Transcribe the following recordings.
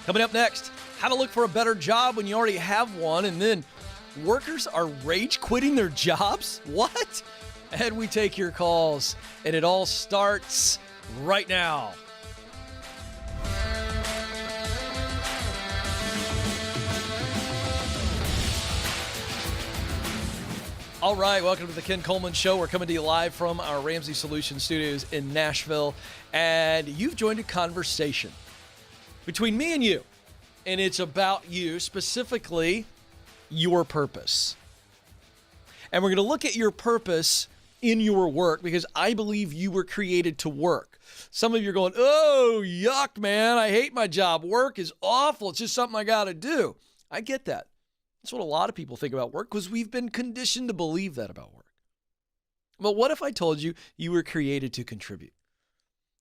Coming up next, how to look for a better job when you already have one, and then workers are rage quitting their jobs? What? And we take your calls, and it all starts right now. All right, welcome to the Ken Coleman Show. We're coming to you live from our Ramsey Solutions studios in Nashville, and you've joined a conversation between me and you, and it's about you, specifically your purpose. And we're going to look at your purpose in your work because I believe you were created to work. Some of you are going, oh, yuck, man, I hate my job. Work is awful. It's just something I got to do. I get that. That's what a lot of people think about work because we've been conditioned to believe that about work. But what if I told you you were created to contribute,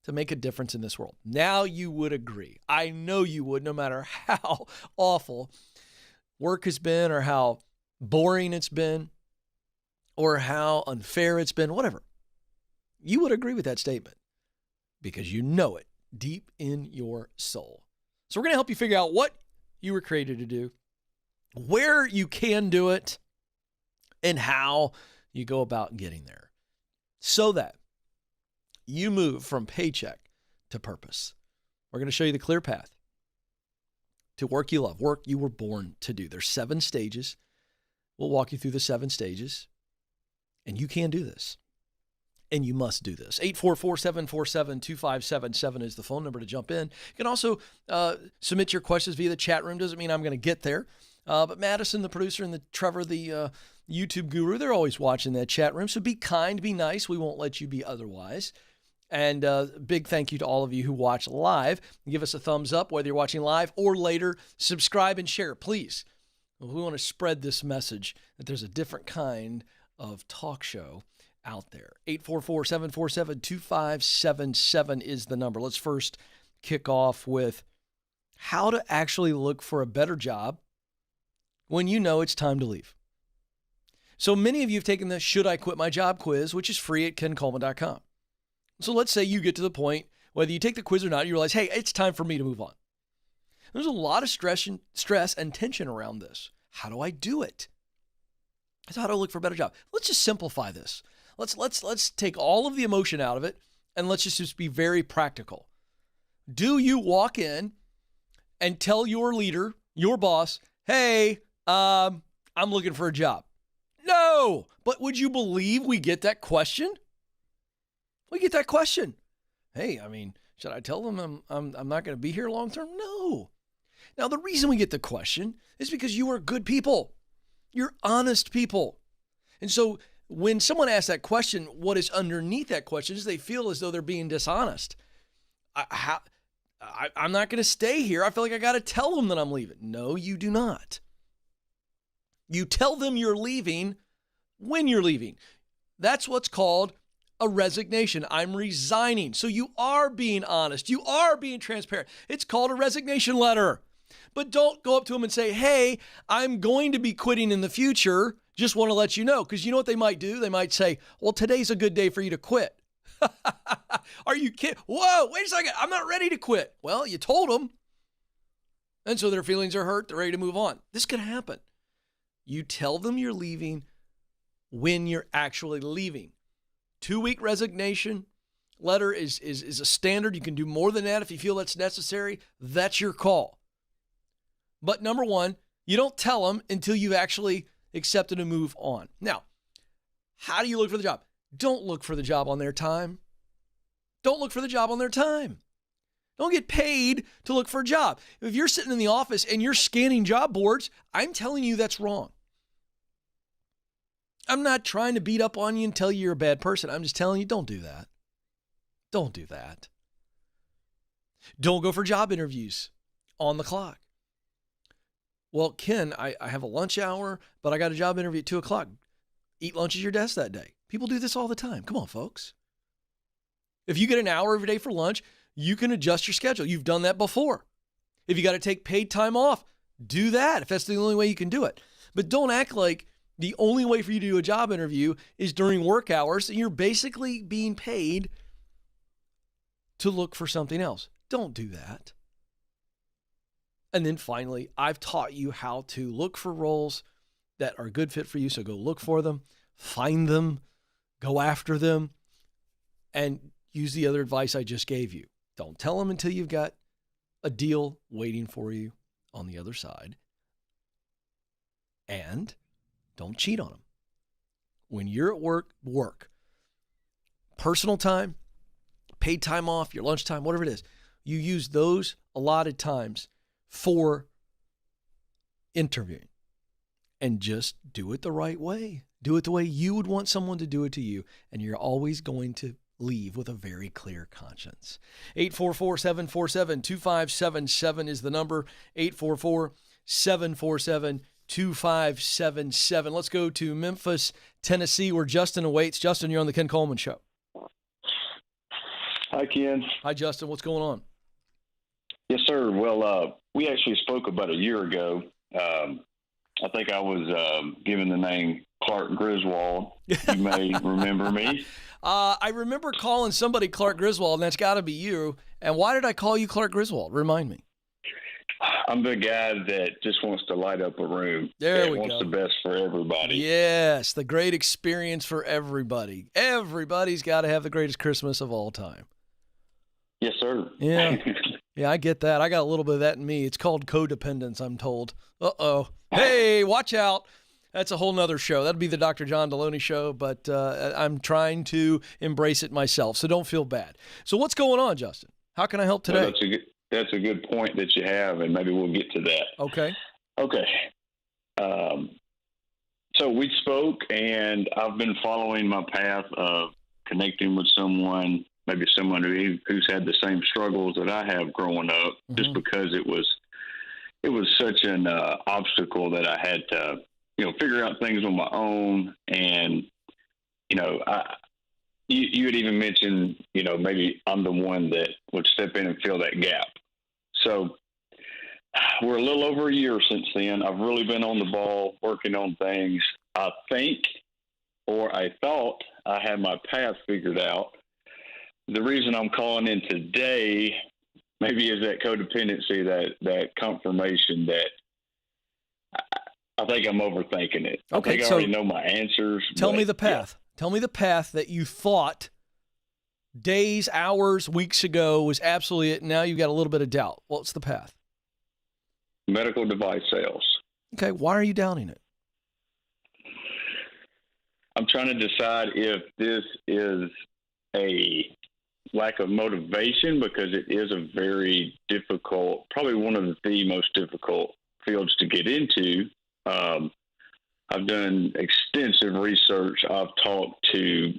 to make a difference in this world? Now you would agree. I know you would, no matter how awful work has been or how boring it's been or how unfair it's been, whatever. You would agree with that statement because you know it deep in your soul. So we're going to help you figure out what you were created to do, where you can do it, and how you go about getting there so that you move from paycheck to purpose. We're going to show you the clear path to work you love, work you were born to do. There's 7 stages. We'll walk you through the 7 stages, and you can do this, and you must do this. 844-747-2577 is the phone number to jump in. You can also submit your questions via the chat room. Doesn't mean I'm going to get there, but Madison, the producer, and Trevor, the YouTube guru, they're always watching that chat room, so be kind, be nice. We won't let you be otherwise. And big thank you to all of you who watch live. Give us a thumbs up, whether you're watching live or later. Subscribe and share, please. We want to spread this message that there's a different kind of talk show out there. 844-747-2577 is the number. Let's first kick off with how to actually look for a better job when you know it's time to leave. So many of you have taken the Should I Quit My Job quiz, which is free at kencoleman.com. So let's say you get to the point, whether you take the quiz or not, you realize, hey, it's time for me to move on. There's a lot of stress and tension around this. How do I do it? So how do I look for a better job? Let's just simplify this. Let's take all of the emotion out of it, and let's just be very practical. Do you walk in and tell your leader, your boss, hey, I'm looking for a job? No, but would you believe we get that question? We get that question. Hey, I mean, should I tell them I'm not going to be here long term? No. Now, the reason we get the question is because you are good people. You're honest people. And so when someone asks that question, what is underneath that question is they feel as though they're being dishonest. I'm not going to stay here. I feel like I got to tell them that I'm leaving. No, you do not. You tell them you're leaving when you're leaving. That's what's called a resignation. I'm resigning. So you are being honest. You are being transparent. It's called a resignation letter. But don't go up to them and say, hey, I'm going to be quitting in the future. Just want to let you know. Because you know what they might do? They might say, well, today's a good day for you to quit. Are you kidding? Whoa, wait a second. I'm not ready to quit. Well, you told them. And so their feelings are hurt. They're ready to move on. This could happen. You tell them you're leaving when you're actually leaving. 2-week resignation letter is a standard. You can do more than that if you feel that's necessary. That's your call. But number one, you don't tell them until you've actually accepted and move on. Now, how do you look for the job? Don't look for the job on their time. Don't look for the job on their time. Don't get paid to look for a job. If you're sitting in the office and you're scanning job boards, I'm telling you that's wrong. I'm not trying to beat up on you and tell you you're a bad person. I'm just telling you, don't do that. Don't do that. Don't go for job interviews on the clock. Well, Ken, I have a lunch hour, but I got a job interview at 2 o'clock. Eat lunch at your desk that day. People do this all the time. Come on, folks. If you get an hour every day for lunch, you can adjust your schedule. You've done that before. If you got to take paid time off, do that if that's the only way you can do it. But don't act like the only way for you to do a job interview is during work hours and you're basically being paid to look for something else. Don't do that. And then finally, I've taught you how to look for roles that are a good fit for you. So go look for them, find them, go after them, and use the other advice I just gave you. Don't tell them until you've got a deal waiting for you on the other side. And don't cheat on them. When you're at work, work. Personal time, paid time off, your lunchtime, whatever it is, you use those allotted times for interviewing. And just do it the right way. Do it the way you would want someone to do it to you. And you're always going to leave with a very clear conscience. 844-747-2577 is the number. 844-747-2577. Let's go to Memphis, Tennessee, where Justin awaits. Justin, you're on the Ken Coleman Show. Hi, Ken. Hi, Justin. What's going on? Yes, sir. Well, we actually spoke about a year ago. I think I was given the name Clark Griswold. You may remember me. I remember calling somebody Clark Griswold, and that's got to be you. And why did I call you Clark Griswold? Remind me. I'm the guy that just wants to light up a room. There we wants go. the best for everybody. Yes, the great experience for everybody. Everybody's got to have the greatest Christmas of all time. Yes, sir. Yeah. Yeah, I get that. I got a little bit of that in me. It's called codependence, I'm told. Uh-oh. Hey, watch out. That's a whole nother show. That'd be the Dr. John Deloney show, but I'm trying to embrace it myself, so don't feel bad. So what's going on, Justin? How can I help today? Well, that's a good point that you have, and maybe we'll get to that. Okay. So we spoke, and I've been following my path of connecting with someone, maybe someone who's had the same struggles that I have growing up, just because it was such an obstacle that I had to, figure out things on my own. And, you had even mentioned, maybe I'm the one that would step in and fill that gap. So we're a little over a year since then. I've really been on the ball, working on things. I think, or I thought I had my path figured out. The reason I'm calling in today maybe is that codependency, that confirmation that I think I'm overthinking it. Okay, I think I already know my answers. Tell me the path. Yeah. Tell me the path that you thought days, hours, weeks ago was absolutely it. Now you've got a little bit of doubt. What's the path? Medical device sales. Okay, why are you doubting it? I'm trying to decide if this is a lack of motivation, because it is a very difficult, probably one of the most difficult fields to get into. I've done extensive research. I've talked to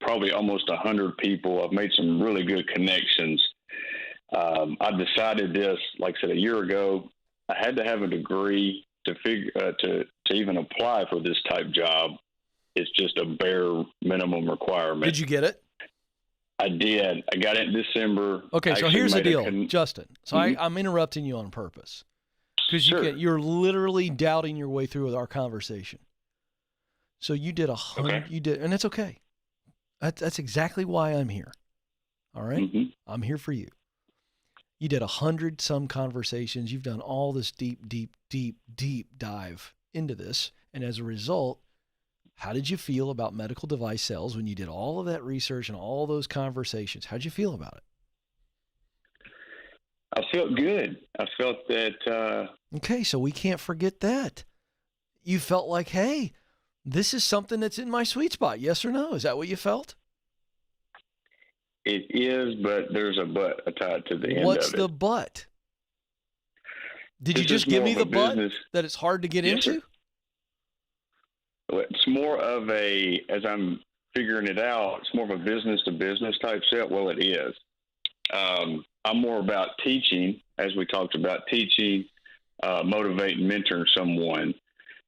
probably almost 100 people. I've made some really good connections. I decided this, like I said, a year ago. I had to have a degree to even apply for this type job. It's just a bare minimum requirement. Did you get it? I did. I got it in December. Okay, so here's the deal, Justin. So I'm interrupting you on purpose, because you're literally doubting your way through with our conversation. So you did 100. Okay. You did, and it's okay. That's exactly why I'm here. All right, I'm here for you. You did 100 some conversations. You've done all this deep dive into this, and as a result, how did you feel about medical device sales when you did all of that research and all those conversations? How'd you feel about it? I felt good. I felt that. Okay, so we can't forget that. You felt like, hey, this is something that's in my sweet spot. Yes or no? Is that what you felt? It is, but there's a but tied to the end of it. What's the but? Did you just give me the but that it's hard to get into? Sir. It's more of as I'm figuring it out, it's more of a business-to-business type sale. Well, it is. I'm more about teaching, as we talked about, teaching, motivating, mentoring someone.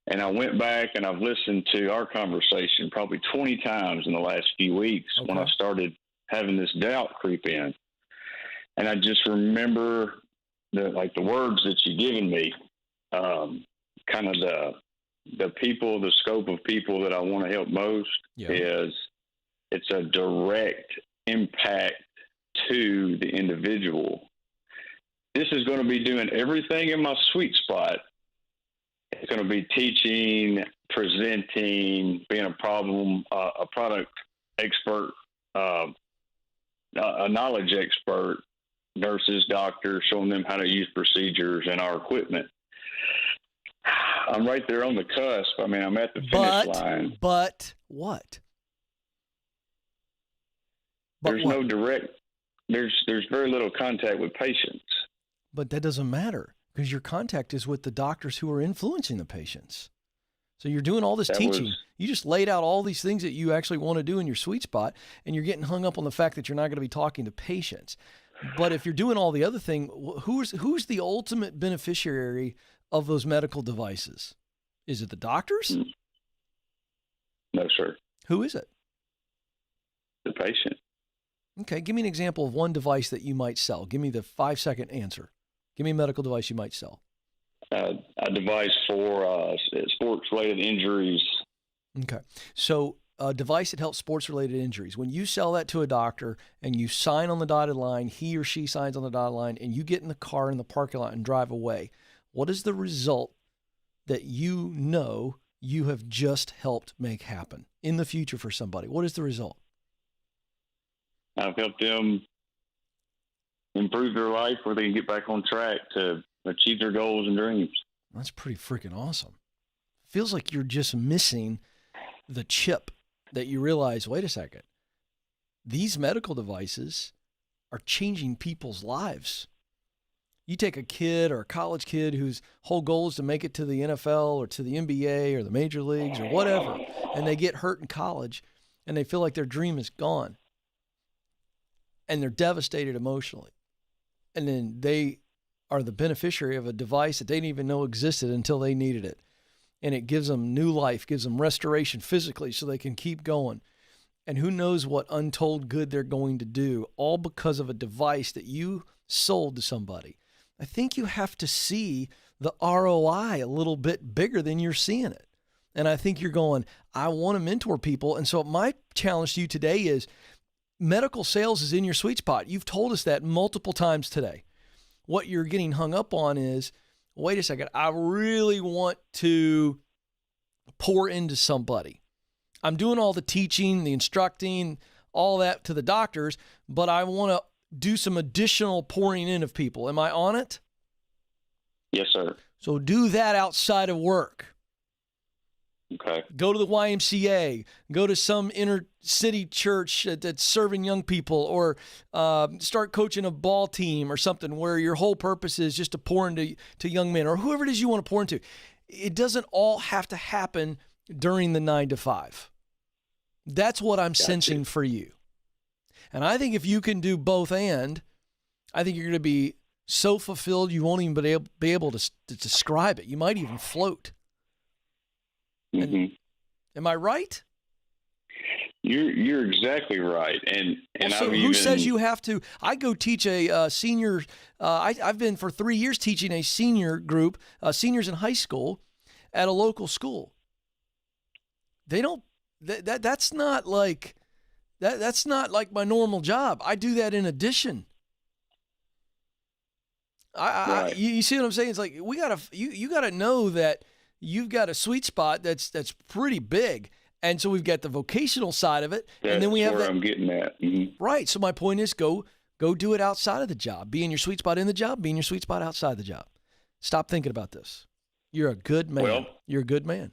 And I went back and I've listened to our conversation probably 20 times in the last few weeks when I started having this doubt creep in. And I just remember the words that you've given me, kind of the people, the scope of people that I want to help most is it's a direct impact to the individual. this is going to be doing everything in my sweet spot. It's going to be teaching, presenting, being a product expert, a knowledge expert versus doctors, showing them how to use procedures and our equipment. I'm right there on the cusp. I mean, I'm at the finish line. But what? There's no direct. There's very little contact with patients. But that doesn't matter, because your contact is with the doctors who are influencing the patients. So you're doing all this teaching. You just laid out all these things that you actually want to do in your sweet spot, and you're getting hung up on the fact that you're not going to be talking to patients. But if you're doing all the other thing, who's the ultimate beneficiary of those medical devices? Is it the doctors? No, sir. Who is it? The patient. Okay, give me an example of one device that you might sell. Give me the 5-second answer. Give me a medical device you might sell. A device for sports-related injuries. Okay, so a device that helps sports-related injuries. When you sell that to a doctor and you sign on the dotted line, he or she signs on the dotted line, and you get in the car in the parking lot and drive away, what is the result that you know you have just helped make happen in the future for somebody? What is the result? I've helped them improve their life where they can get back on track to achieve their goals and dreams. That's pretty freaking awesome. Feels like you're just missing the chip that you realize, wait a second, these medical devices are changing people's lives. You take a kid or a college kid whose whole goal is to make it to the NFL or to the NBA or the major leagues or whatever, and they get hurt in college and they feel like their dream is gone. And they're devastated emotionally. And then they are the beneficiary of a device that they didn't even know existed until they needed it. And it gives them new life, gives them restoration physically so they can keep going. And who knows what untold good they're going to do, all because of a device that you sold to somebody. I think you have to see the ROI a little bit bigger than you're seeing it. And I think you're going, I want to mentor people. And so my challenge to you today is, medical sales is in your sweet spot. You've told us that multiple times today. What you're getting hung up on is, wait a second, I really want to pour into somebody. I'm doing all the teaching, the instructing, all that to the doctors, but I want to do some additional pouring in of people. Am I on it? Yes, sir. So do that outside of work. Okay. Go to the YMCA, go to some inner city church that's serving young people, or start coaching a ball team or something where your whole purpose is just to pour into young men or whoever it is you want to pour into. It doesn't all have to happen during the 9 to 5. That's what I'm sensing for you. And I think if you can do both, and I think you're going to be so fulfilled you won't even be able to describe it. You might even float. Mm-hmm. Am I right? You're exactly right. And also, who says you have to? I go teach a senior. I've been for 3 years teaching a senior group, seniors in high school, at a local school. They don't. That's not like that. That's not like my normal job. I do that in addition. Right. You see what I'm saying? It's like you gotta know that you've got a sweet spot that's pretty big. And so we've got the vocational side of it. That's and then we have where I'm getting at. Mm-hmm. Right. So my point is go do it outside of the job. Be in your sweet spot in the job, be in your sweet spot outside the job. Stop thinking about this. You're a good man. Well, you're a good man.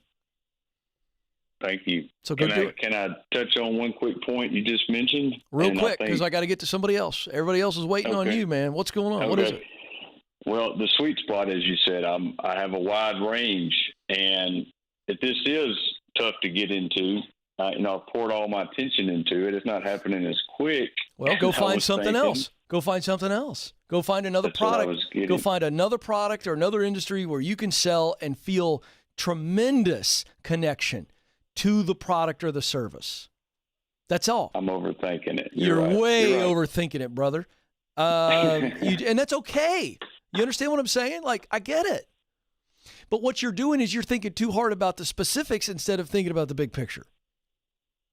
Thank you. So go do it. Can I touch on one quick point you just mentioned? Real quick, because I got to get to somebody else. Everybody else is waiting on you, man. What's going on? Okay. What is it? Well, the sweet spot, as you said, I have a wide range, and if this is tough to get into, I've poured all my attention into it. It's not happening as quick. Well, go find something else. Go find something else. Go find another product. Go find another product or another industry where you can sell and feel tremendous connection to the product or the service. That's all. I'm overthinking it. You're right. way You're right. overthinking it, brother. And that's okay. You understand what I'm saying? Like, I get it. But what you're doing is you're thinking too hard about the specifics instead of thinking about the big picture.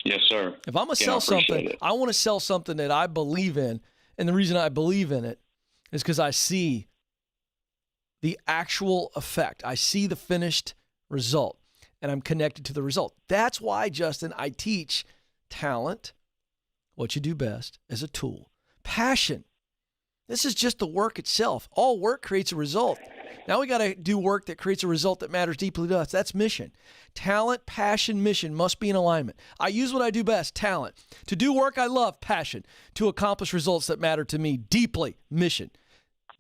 Yes, sir. If I'm going to sell something, I want to sell something that I believe in. And the reason I believe in it is because I see the actual effect. I see the finished result, and I'm connected to the result. That's why, Justin, I teach talent, what you do best, as a tool. Passion. This is just the work itself. All work creates a result. Now we got to do work that creates a result that matters deeply to us. That's mission. Talent, passion, mission must be in alignment. I use what I do best, talent. To do work I love, passion. To accomplish results that matter to me deeply, mission.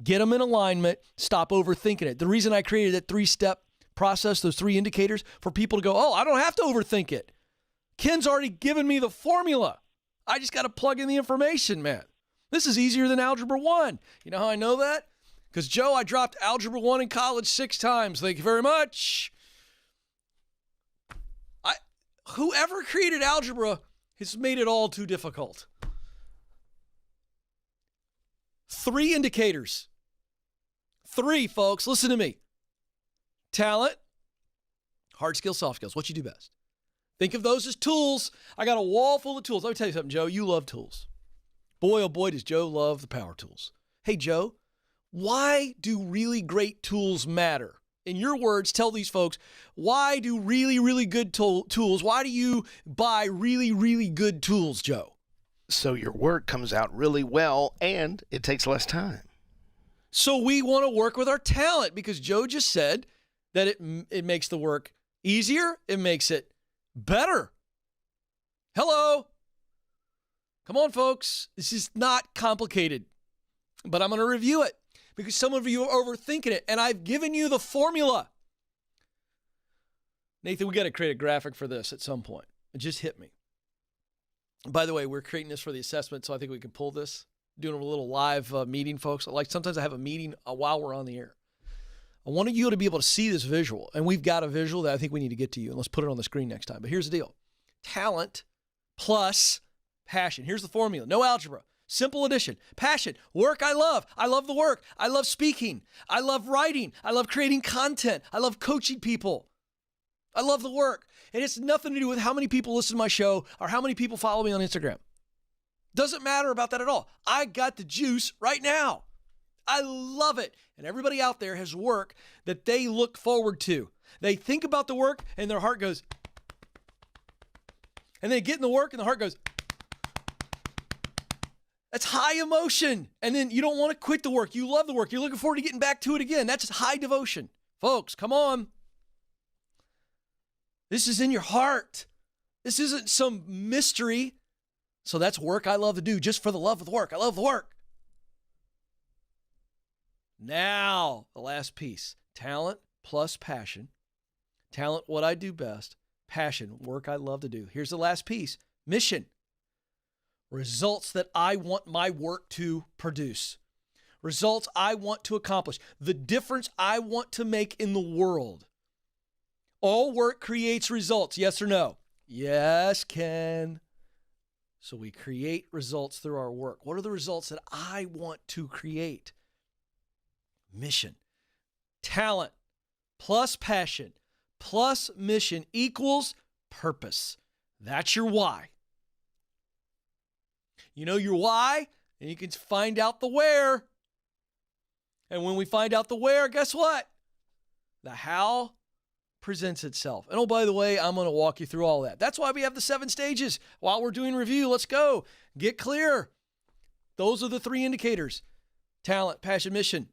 Get them in alignment. Stop overthinking it. The reason I created that 3-step process, those 3 indicators, for people to go, oh, I don't have to overthink it. Ken's already given me the formula. I just got to plug in the information, man. This is easier than Algebra 1. You know how I know that? Because, Joe, I dropped Algebra 1 in college 6 times. Thank you very much. Whoever created algebra has made it all too difficult. 3 indicators. 3, folks. Listen to me. Talent, hard skills, soft skills. What you do best. Think of those as tools. I got a wall full of tools. Let me tell you something, Joe. You love tools. Boy, oh boy, does Joe love the power tools. Hey, Joe, why do really great tools matter? In your words, tell these folks, why do really, really good tools, why do you buy really, really good tools, Joe? So your work comes out really well and it takes less time. So we want to work with our talent because Joe just said that it makes the work easier. It makes it better. Hello. Come on, folks. This is not complicated, but I'm going to review it because some of you are overthinking it, and I've given you the formula. Nathan, we got to create a graphic for this at some point. It just hit me. By the way, we're creating this for the assessment, so I think we can pull this. Doing a little live meeting, folks. Like sometimes I have a meeting while we're on the air. I want you to be able to see this visual, and we've got a visual that I think we need to get to you, and let's put it on the screen next time. But here's the deal. Talent plus passion. Here's the formula. No algebra. Simple addition. Passion. Work I love. I love the work. I love speaking. I love writing. I love creating content. I love coaching people. I love the work. And it's nothing to do with how many people listen to my show or how many people follow me on Instagram. Doesn't matter about that at all. I got the juice right now. I love it. And everybody out there has work that they look forward to. They think about the work and their heart goes, and they get in the work and the heart goes, that's high emotion. And then you don't want to quit the work. You love the work. You're looking forward to getting back to it again. That's high devotion. Folks, come on. This is in your heart. This isn't some mystery. So that's work I love to do just for the love of the work. I love the work. Now, the last piece. Talent plus passion. Talent, what I do best. Passion, work I love to do. Here's the last piece. Mission. Results that I want my work to produce. Results I want to accomplish. The difference I want to make in the world. All work creates results, yes or no? Yes, Ken. So we create results through our work. What are the results that I want to create? Mission. Talent plus passion plus mission equals purpose. That's your why. You know your why, and you can find out the where. And when we find out the where, guess what? The how presents itself. And oh, by the way, I'm going to walk you through all that. That's why we have the 7 stages. While we're doing review, let's go. Get clear. Those are the 3 indicators. Talent, passion, mission.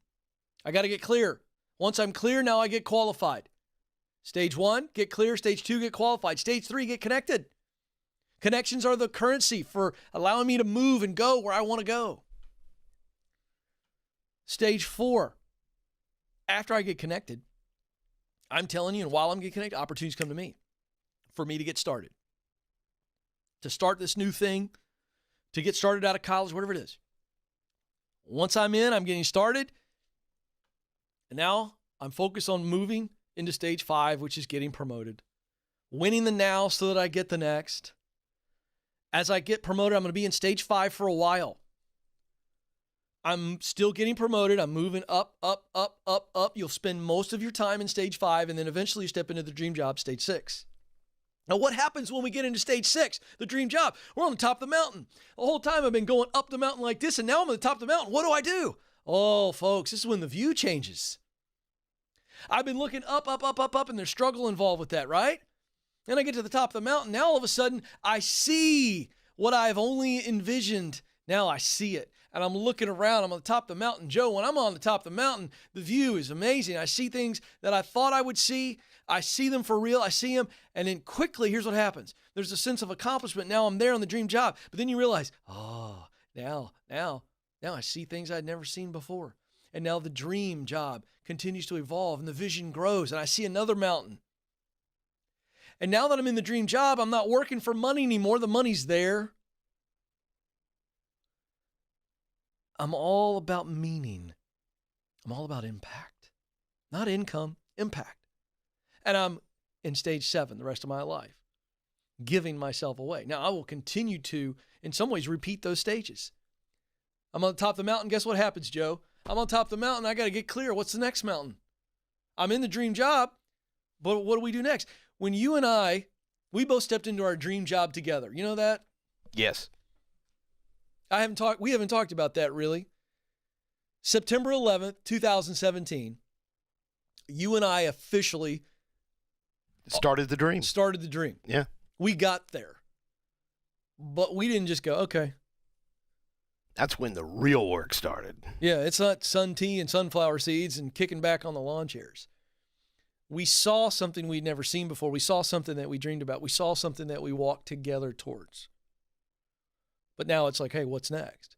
I got to get clear. Once I'm clear, now I get qualified. Stage 1, get clear. Stage 2, get qualified. Stage 3, get connected. Connections are the currency for allowing me to move and go where I want to go. Stage 4, after I get connected, I'm telling you, and while I'm getting connected, opportunities come to me for me to get started. To start this new thing, to get started out of college, whatever it is. Once I'm in, I'm getting started. And now I'm focused on moving into stage 5, which is getting promoted. Winning the now so that I get the next. As I get promoted, I'm going to be in stage 5 for a while. I'm still getting promoted. I'm moving up, up, up, up, up. You'll spend most of your time in stage 5, and then eventually you step into the dream job, stage 6. Now, what happens when we get into stage 6, the dream job? We're on the top of the mountain. The whole time I've been going up the mountain like this, and now I'm on the top of the mountain. What do? Oh, folks, this is when the view changes. I've been looking up, and there's struggle involved with that, right? Then I get to the top of the mountain. Now all of a sudden, I see what I've only envisioned. Now I see it. And I'm looking around. I'm on the top of the mountain. Joe, when I'm on the top of the mountain, the view is amazing. I see things that I thought I would see. I see them for real. I see them. And then quickly, here's what happens. There's a sense of accomplishment. Now I'm there on the dream job. But then you realize, now I see things I'd never seen before. And now the dream job continues to evolve and the vision grows. And I see another mountain. And now that I'm in the dream job, I'm not working for money anymore. The money's there. I'm all about meaning. I'm all about impact. Not income, impact. And I'm in stage 7 the rest of my life, giving myself away. Now, I will continue to, in some ways, repeat those stages. I'm on the top of the mountain. Guess what happens, Joe? I'm on top of the mountain. I got to get clear. What's the next mountain? I'm in the dream job, but what do we do next? When you and I, we both stepped into our dream job together. You know that? Yes. We haven't talked about that really. September 11th, 2017, you and I officially started the dream. Yeah. We got there. But we didn't just go, okay. That's when the real work started. Yeah, it's not sun tea and sunflower seeds and kicking back on the lawn chairs. We saw something we'd never seen before. We saw something that we dreamed about. We saw something that we walked together towards. But now it's like, hey, what's next?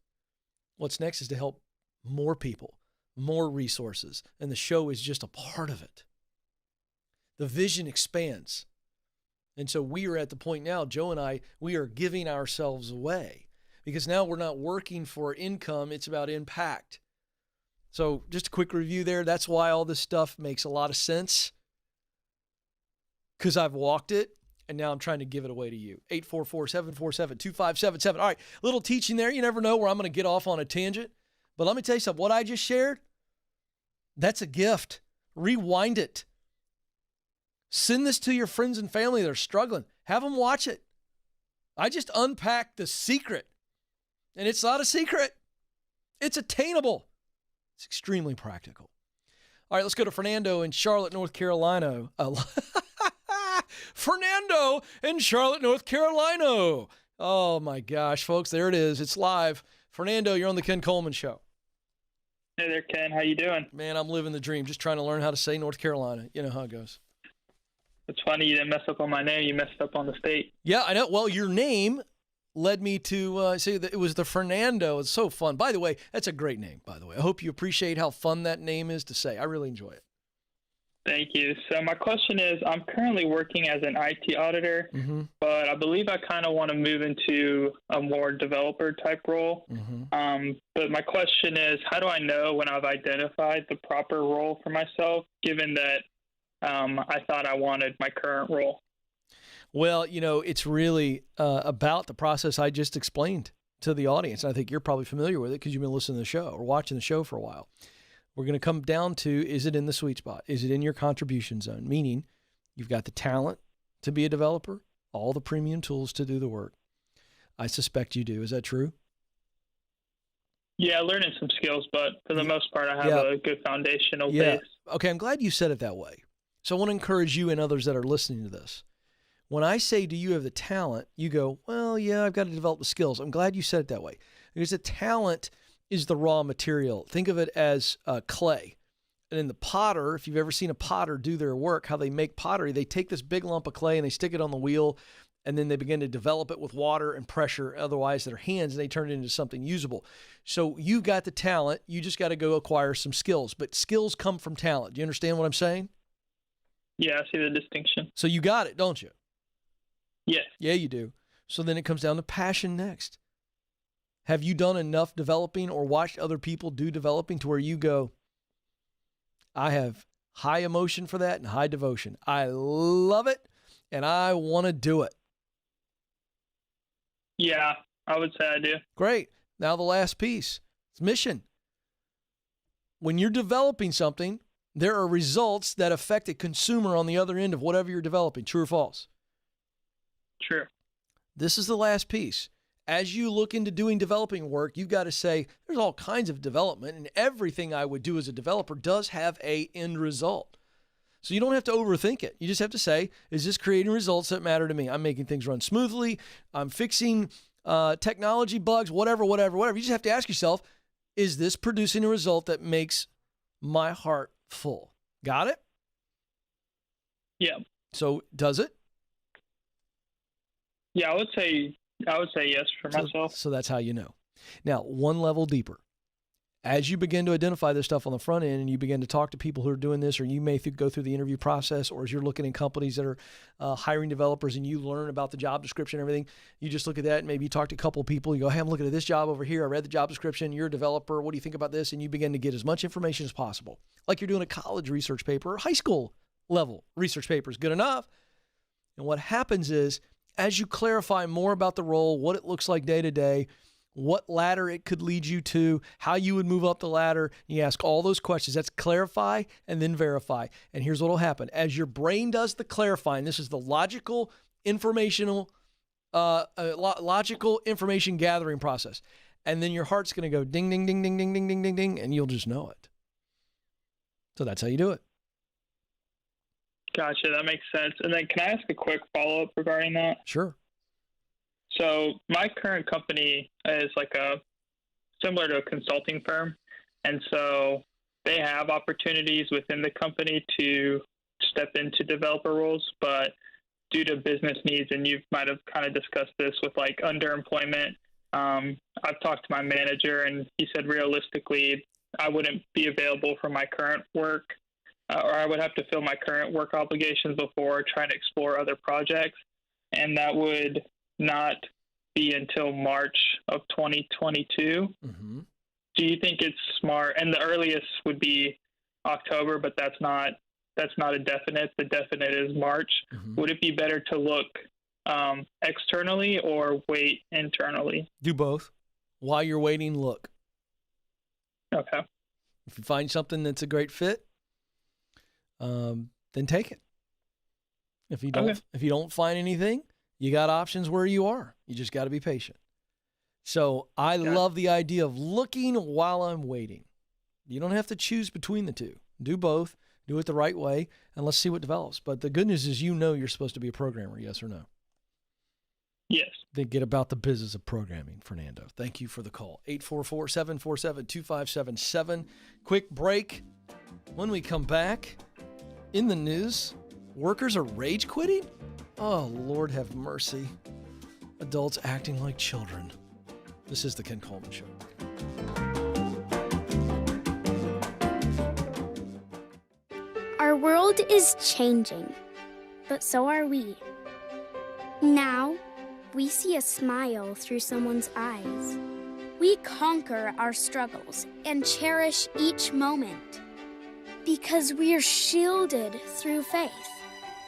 What's next is to help more people, more resources, and the show is just a part of it. The vision expands. And so we are at the point now, Joe and I, we are giving ourselves away because now we're not working for income. It's about impact. So just a quick review there. That's why all this stuff makes a lot of sense because I've walked it. And now I'm trying to give it away to you. 844-747-2577. All right, little teaching there. You never know where I'm going to get off on a tangent. But let me tell you something. What I just shared, that's a gift. Rewind it. Send this to your friends and family that are struggling. Have them watch it. I just unpacked the secret. And it's not a secret. It's attainable. It's extremely practical. All right, let's go to Fernando in Charlotte, North Carolina. Fernando in Charlotte, North Carolina. Oh, my gosh, folks, there it is. It's live. Fernando, you're on the Ken Coleman Show. Hey there, Ken. How you doing? Man, I'm living the dream, just trying to learn how to say North Carolina. You know how it goes. It's funny you didn't mess up on my name. You messed up on the state. Yeah, I know. Well, your name led me to say that it was the Fernando. It's so fun. By the way, that's a great name, by the way. I hope you appreciate how fun that name is to say. I really enjoy it. Thank you. So my question is, I'm currently working as an IT auditor, but I believe I kind of want to move into a more developer type role. But my question is, how do I know when I've identified the proper role for myself, given that I thought I wanted my current role? Well, you know, it's really about the process I just explained to the audience. And I think you're probably familiar with it because you've been listening to the show or watching the show for a while. We're going to come down to, is it in the sweet spot? Is it in your contribution zone? Meaning you've got the talent to be a developer, all the premium tools to do the work. I suspect you do. Is that true? Yeah, learning some skills, but for the most part, I have a good foundational base. Okay, I'm glad you said it that way. So I want to encourage you and others that are listening to this. When I say, do you have the talent? You go, well, yeah, I've got to develop the skills. I'm glad you said it that way because the talent is the raw material. Think of it as clay. And in the potter, if you've ever seen a potter do their work, how they make pottery, they take this big lump of clay and they stick it on the wheel, and then they begin to develop it with water and pressure, otherwise their hands, and they turn it into something usable. So you've got the talent. You just got to go acquire some skills. But skills come from talent. Do you understand what I'm saying? Yeah, I see the distinction. So you got it, don't you? Yes. Yeah, you do. So then it comes down to passion next. Have you done enough developing or watched other people do developing to where you go, I have high emotion for that and high devotion. I love it and I want to do it. Yeah, I would say I do. Great. Now the last piece. It's mission. When you're developing something, there are results that affect a consumer on the other end of whatever you're developing. True or false? True. This is the last piece. As you look into doing developing work, you've got to say, there's all kinds of development, and everything I would do as a developer does have an end result. So you don't have to overthink it. You just have to say, is this creating results that matter to me? I'm making things run smoothly. I'm fixing technology bugs, whatever. You just have to ask yourself, is this producing a result that makes my heart full? Got it? Yeah. So does it? Yeah, I would say yes for myself. So that's how you know. Now, one level deeper. As you begin to identify this stuff on the front end and you begin to talk to people who are doing this, or you may go through the interview process, or as you're looking in companies that are hiring developers and you learn about the job description and everything, you just look at that and maybe you talk to a couple of people. You go, hey, I'm looking at this job over here. I read the job description. You're a developer. What do you think about this? And you begin to get as much information as possible. Like you're doing a college research paper or high school level research paper is good enough. And what happens is, as you clarify more about the role, what it looks like day to day, what ladder it could lead you to, how you would move up the ladder. You ask all those questions. That's clarify and then verify. And here's what will happen. As your brain does the clarifying, this is the logical information gathering process. And then your heart's going to go ding, ding, ding, ding, ding, ding, ding, ding, ding, and you'll just know it. So that's how you do it. Gotcha. That makes sense. And then can I ask a quick follow-up regarding that? Sure. So my current company is similar to a consulting firm. And so they have opportunities within the company to step into developer roles, but due to business needs, and you might have kind of discussed this with underemployment, I've talked to my manager and he said realistically, I wouldn't be available for my current work, or I would have to fill my current work obligations before trying to explore other projects. And that would not be until March of 2022. Mm-hmm. Do you think it's smart? And the earliest would be October, but that's not a definite. The definite is March. Mm-hmm. Would it be better to look externally or wait internally? Do both. While you're waiting, look. Okay. If you find something that's a great fit, then take it. If you don't find anything, you got options where you are. You just got to be patient. So I love the idea of looking while I'm waiting. You don't have to choose between the two. Do both. Do it the right way, and let's see what develops. But the good news is you're supposed to be a programmer, yes or no? Yes. Then get about the business of programming, Fernando. Thank you for the call. 844-747-2577. Quick break. When we come back, in the news, workers are rage quitting? Oh, Lord have mercy. Adults acting like children. This is the Ken Coleman Show. Our world is changing, but so are we. Now, we see a smile through someone's eyes. We conquer our struggles and cherish each moment because we're shielded through faith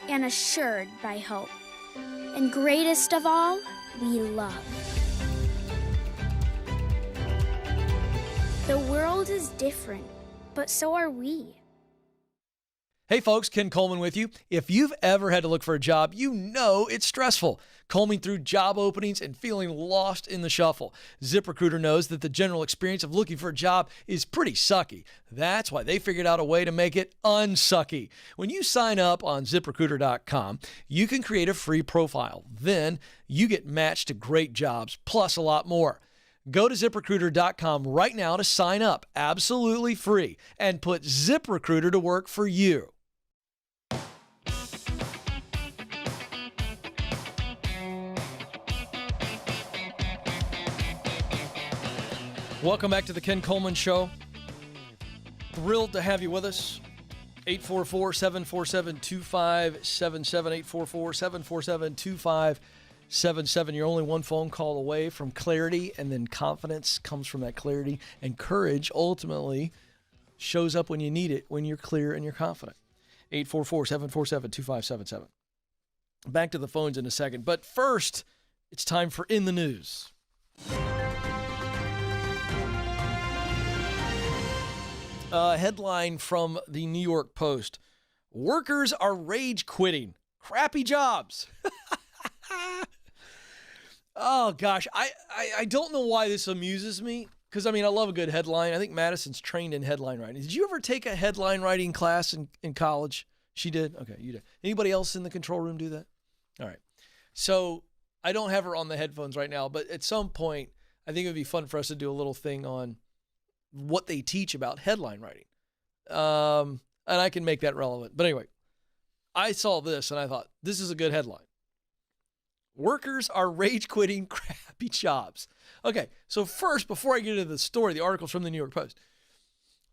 and assured by hope. And greatest of all, we love. The world is different, but so are we. Hey folks, Ken Coleman with you. If you've ever had to look for a job, you know it's stressful. Combing through job openings and feeling lost in the shuffle. ZipRecruiter knows that the general experience of looking for a job is pretty sucky. That's why they figured out a way to make it unsucky. When you sign up on ZipRecruiter.com, you can create a free profile. Then you get matched to great jobs, plus a lot more. Go to ZipRecruiter.com right now to sign up, absolutely free, and put ZipRecruiter to work for you. Welcome back to the Ken Coleman Show. Thrilled to have you with us. 844-747-2577, 844-747-2577. You're only one phone call away from clarity, and then confidence comes from that clarity, and courage ultimately shows up when you need it, when you're clear and you're confident. 844-747-2577. Back to the phones in a second, but first, it's time for In the News. Headline from the New York Post. Workers are rage quitting. Crappy jobs. Oh, gosh. I don't know why this amuses me. Because, I love a good headline. I think Madison's trained in headline writing. Did you ever take a headline writing class in college? She did? Okay, you did. Anybody else in the control room do that? All right. So I don't have her on the headphones right now, but at some point, I think it would be fun for us to do a little thing on what they teach about headline writing. And I can make that relevant. But anyway, I saw this and I thought, this is a good headline. Workers are rage quitting crappy jobs. Okay, so first, before I get into the story, the article's from the New York Post.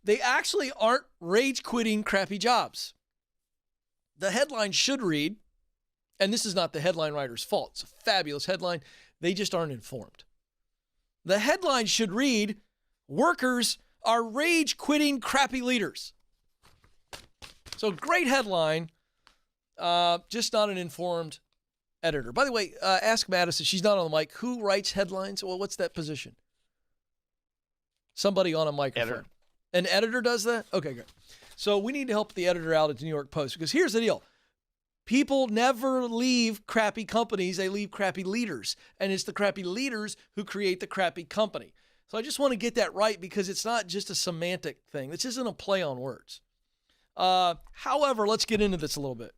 They actually aren't rage quitting crappy jobs. The headline should read, and this is not the headline writer's fault. It's a fabulous headline. They just aren't informed. The headline should read, workers are rage quitting crappy leaders. So great headline, just not an informed editor. By the way, ask Madison, she's not on the mic. Who writes headlines? Well, what's that position? Somebody on a microphone. Editor. An editor does that? Okay, good. So we need to help the editor out at the New York Post, because here's the deal. People never leave crappy companies. They leave crappy leaders. And it's the crappy leaders who create the crappy company. So I just want to get that right, because it's not just a semantic thing. This isn't a play on words. However, let's get into this a little bit.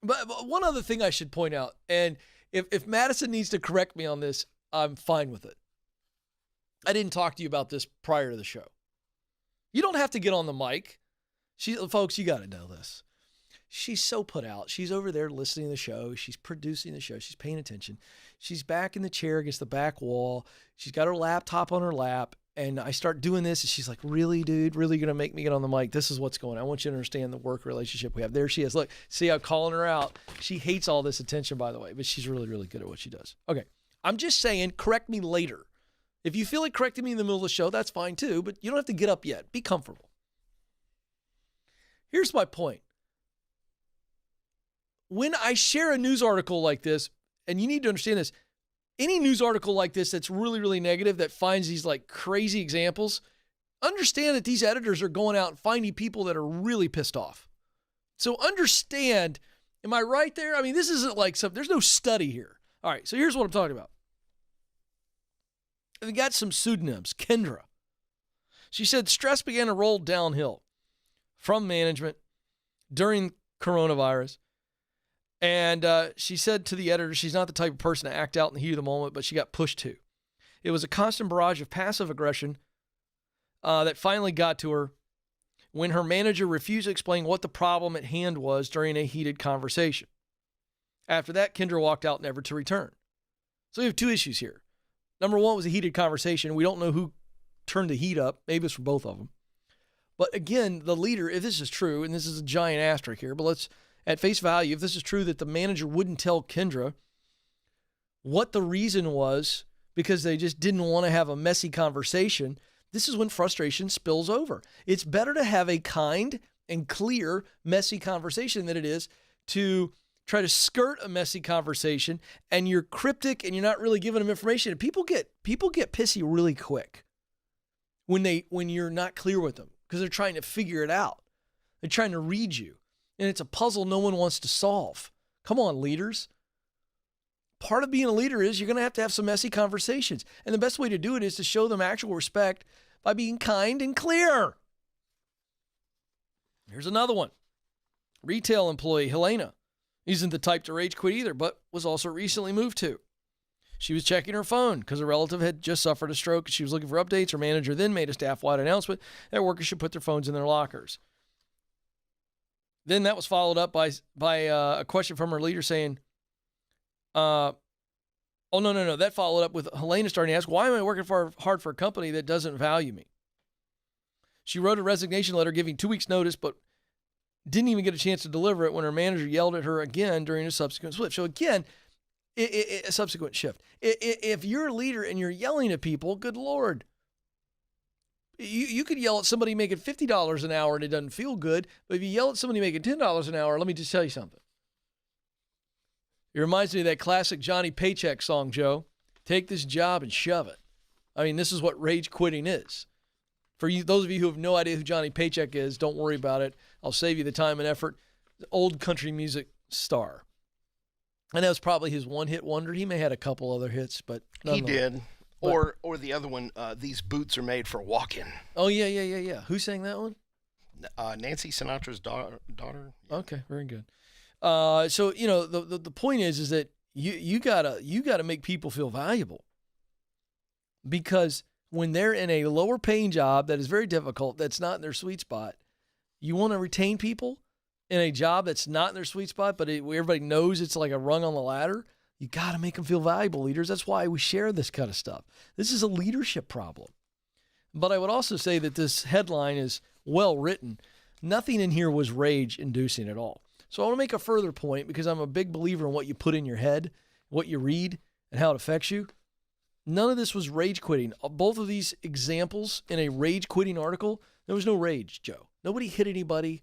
But one other thing I should point out, and if Madison needs to correct me on this, I'm fine with it. I didn't talk to you about this prior to the show. You don't have to get on the mic. Folks, you got to know this. She's so put out. She's over there listening to the show. She's producing the show. She's paying attention. She's back in the chair against the back wall. She's got her laptop on her lap. And I start doing this, and she's like, really, dude? Really going to make me get on the mic? This is what's going on. I want you to understand the work relationship we have. There she is. Look, see, I'm calling her out. She hates all this attention, by the way, but she's really, really good at what she does. Okay. I'm just saying, correct me later. If you feel like correcting me in the middle of the show, that's fine too, but you don't have to get up yet. Be comfortable. Here's my point. When I share a news article like this, and you need to understand this, any news article like this that's really, really negative, that finds these like crazy examples, understand that these editors are going out and finding people that are really pissed off. So understand, am I right there? I mean, this isn't like there's no study here. All right, so here's what I'm talking about. We got some pseudonyms. Kendra. She said stress began to roll downhill from management during coronavirus. And she said to the editor, she's not the type of person to act out in the heat of the moment, but she got pushed to. It was a constant barrage of passive aggression that finally got to her when her manager refused to explain what the problem at hand was during a heated conversation. After that, Kendra walked out, never to return. So we have two issues here. Number one was a heated conversation. We don't know who turned the heat up. Maybe it's for both of them. But again, the leader, if this is true, and this is a giant asterisk here, but let's, at face value, if this is true that the manager wouldn't tell Kendra what the reason was because they just didn't want to have a messy conversation, this is when frustration spills over. It's better to have a kind and clear, messy conversation than it is to try to skirt a messy conversation and you're cryptic and you're not really giving them information. And people get pissy really quick when you're not clear with them because they're trying to figure it out. They're trying to read you. And it's a puzzle no one wants to solve. Come on, leaders. Part of being a leader is you're going to have some messy conversations. And the best way to do it is to show them actual respect by being kind and clear. Here's another one. Retail employee Helena isn't the type to rage quit either, but was also recently moved to. She was checking her phone because a relative had just suffered a stroke. She was looking for updates. Her manager then made a staff-wide announcement that workers should put their phones in their lockers. Then that was followed up by a question from her leader saying, no. That followed up with Helena starting to ask, why am I working hard for a company that doesn't value me? She wrote a resignation letter giving 2 weeks notice, but didn't even get a chance to deliver it when her manager yelled at her again during a subsequent shift. So again, a subsequent shift. If you're a leader and you're yelling at people, good Lord, you could yell at somebody making $50 an hour and it doesn't feel good. But if you yell at somebody making $10 an hour, let me just tell you something. It reminds me of that classic Johnny Paycheck song, Joe. Take this job and shove it. I mean, this is what rage quitting is. For you, those of you who have no idea who Johnny Paycheck is, don't worry about it. I'll save you the time and effort. Old country music star. And that was probably his one-hit wonder. He may have had a couple other hits, but he did. Or the other one, these boots are made for walking. Oh, yeah. Who sang that one? Nancy Sinatra's daughter. Yeah. Okay, very good. So the point is that you gotta make people feel valuable, because when they're in a lower paying job that is very difficult, that's not in their sweet spot, you want to retain people in a job that's not in their sweet spot, but everybody knows it's like a rung on the ladder. You got to make them feel valuable, leaders. That's why we share this kind of stuff. This is a leadership problem. But I would also say that this headline is well written. Nothing in here was rage-inducing at all. So I want to make a further point, because I'm a big believer in what you put in your head, what you read, and how it affects you. None of this was rage quitting. Both of these examples in a rage quitting article, there was no rage, Joe. Nobody hit anybody.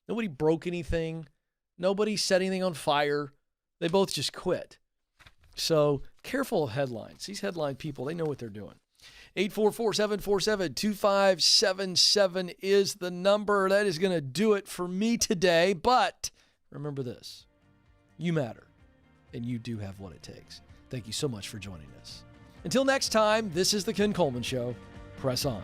Nobody broke anything. Nobody set anything on fire. They both just quit. So careful of headlines. These headline people, they know what they're doing. 844-747-2577 is the number. That is going to do it for me today. But remember this, you matter, and you do have what it takes. Thank you so much for joining us. Until next time, this is the Ken Coleman Show. Press on.